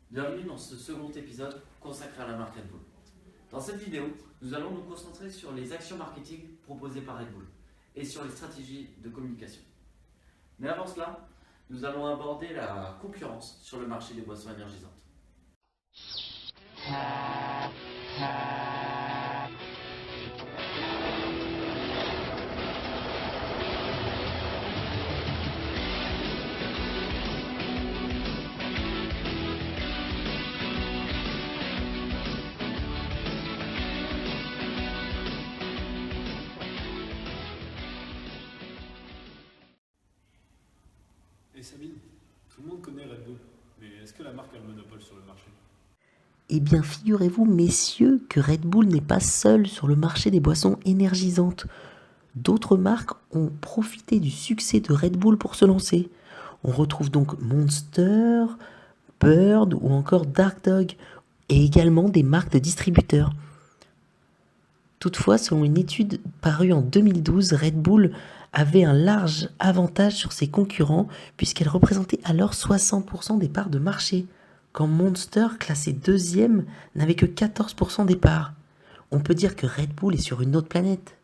Bienvenue dans ce second épisode consacré à la marque Red Bull. Dans cette vidéo, nous allons nous concentrer sur les actions marketing proposées par Red Bull et sur les stratégies de communication. Mais avant cela, nous allons aborder la concurrence sur le marché des boissons énergisantes. Et Sabine, tout le monde connaît Red Bull, mais est-ce que la marque a le monopole sur le marché? Eh bien, figurez-vous, messieurs, que Red Bull n'est pas seul sur le marché des boissons énergisantes. D'autres marques ont profité du succès de Red Bull pour se lancer. On retrouve donc Monster, Bird ou encore Dark Dog, et également des marques de distributeurs. Toutefois, selon une étude parue en 2012, Red Bull avait un large avantage sur ses concurrents puisqu'elle représentait alors 60% des parts de marché, quand Monster, classé deuxième, n'avait que 14% des parts. On peut dire que Red Bull est sur une autre planète.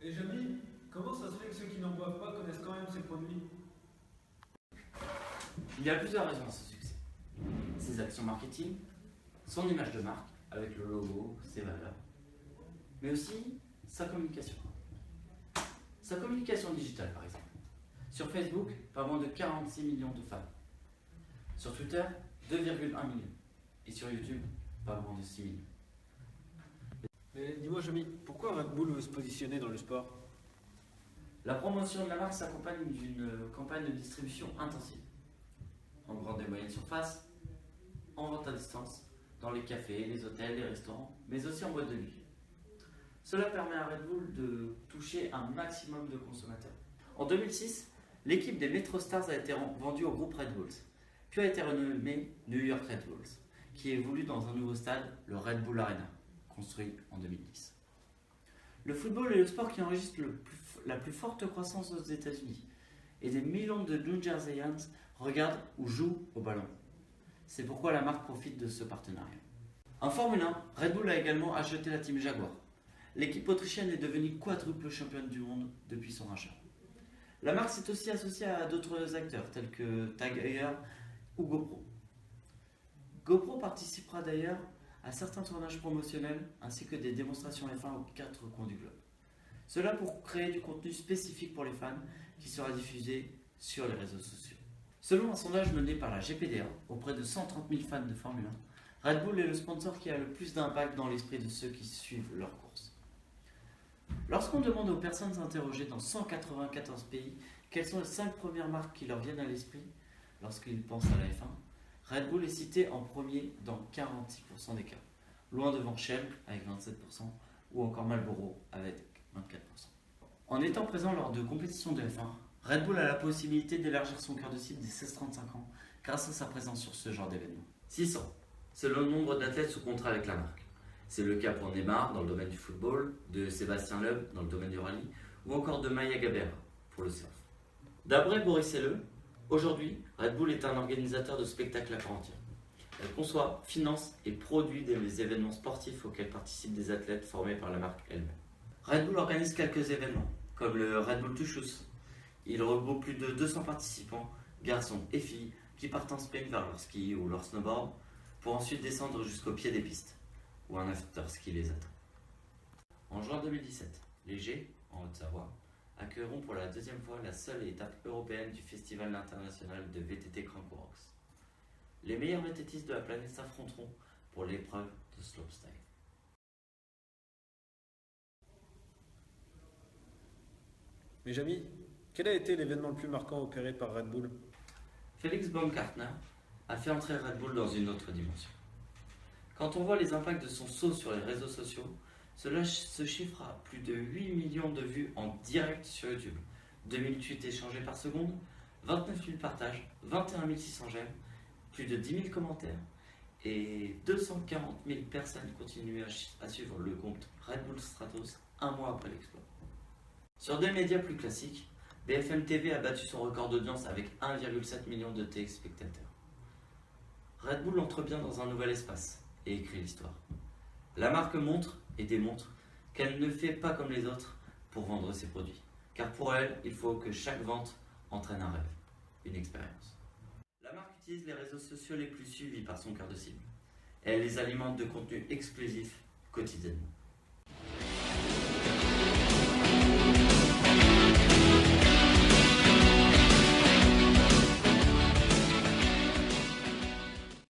Et Jamie, comment ça se fait que ceux qui n'en boivent pas connaissent quand même ces produits? Il y a plusieurs raisons à ce succès. Ses actions marketing, son image de marque avec le logo, ses valeurs, mais aussi sa communication. Sa communication digitale par exemple. Sur Facebook, pas moins de 46 millions de fans. Sur Twitter, 2,1 millions. Et sur YouTube, pas moins de 6 millions. Mais dis-moi Jamie, pourquoi Red Bull veut se positionner dans le sport? La promotion de la marque s'accompagne d'une campagne de distribution intensive. En grande et moyenne surface, en vente à distance, dans les cafés, les hôtels, les restaurants, mais aussi en boîte de nuit. Cela permet à Red Bull de toucher un maximum de consommateurs. En 2006, l'équipe des Metro Stars a été vendue au groupe Red Bulls, puis a été renommée New York Red Bulls, qui évolue dans un nouveau stade, le Red Bull Arena, construit en 2010. Le football est le sport qui enregistre la plus forte croissance aux États-Unis, et des millions de New Jerseyans regardent ou jouent au ballon. C'est pourquoi la marque profite de ce partenariat. En Formule 1, Red Bull a également acheté la team Jaguar. L'équipe autrichienne est devenue quadruple championne du monde depuis son rachat. La marque s'est aussi associée à d'autres acteurs tels que Tag Heuer ou GoPro. GoPro participera d'ailleurs à certains tournages promotionnels ainsi que des démonstrations F1 aux 4 coins du globe. Cela pour créer du contenu spécifique pour les fans qui sera diffusé sur les réseaux sociaux. Selon un sondage mené par la GPDA auprès de 130 000 fans de Formule 1, Red Bull est le sponsor qui a le plus d'impact dans l'esprit de ceux qui suivent leur course. Lorsqu'on demande aux personnes interrogées dans 194 pays quelles sont les 5 premières marques qui leur viennent à l'esprit lorsqu'ils pensent à la F1, Red Bull est cité en premier dans 46% des cas, loin devant Shell avec 27% ou encore Marlboro avec 24%. En étant présent lors de compétitions de F1, Red Bull a la possibilité d'élargir son cœur de cible des 16-35 ans grâce à sa présence sur ce genre d'événement. 600, c'est le nombre d'athlètes sous contrat avec la marque. C'est le cas pour Neymar dans le domaine du football, de Sébastien Loeb dans le domaine du rallye ou encore de Maya Gabera pour le surf. D'après Boris Helleu, aujourd'hui, Red Bull est un organisateur de spectacles à part entière. Elle conçoit, finance et produit des événements sportifs auxquels participent des athlètes formés par la marque elle-même. Red Bull organise quelques événements, comme le Red Bull to Shoes. Il regroupe plus de 200 participants, garçons et filles, qui partent en sprint vers leur ski ou leur snowboard, pour ensuite descendre jusqu'au pied des pistes, où un after-ski les attend. En juin 2017, les G, en Haute-Savoie, accueilleront pour la deuxième fois la seule étape européenne du Festival international de VTT Crank-Rocks. Les meilleurs VTTistes de la planète s'affronteront pour l'épreuve de slopestyle. Mais Jamie, quel a été l'événement le plus marquant opéré par Red Bull? Félix Baumgartner a fait entrer Red Bull dans une autre dimension. Quand on voit les impacts de son saut sur les réseaux sociaux, cela se chiffre à plus de 8 millions de vues en direct sur YouTube, 2000 tweets échangés par seconde, 29 000 partages, 21 600 j'aime, plus de 10 000 commentaires et 240 000 personnes continuent à suivre le compte Red Bull Stratos un mois après l'exploit. Sur des médias plus classiques, BFM TV a battu son record d'audience avec 1,7 million de téléspectateurs. Red Bull entre bien dans un nouvel espace et écrit l'histoire. La marque montre et démontre qu'elle ne fait pas comme les autres pour vendre ses produits. Car pour elle, il faut que chaque vente entraîne un rêve, une expérience. La marque utilise les réseaux sociaux les plus suivis par son cœur de cible. Elle les alimente de contenus exclusifs quotidiennement.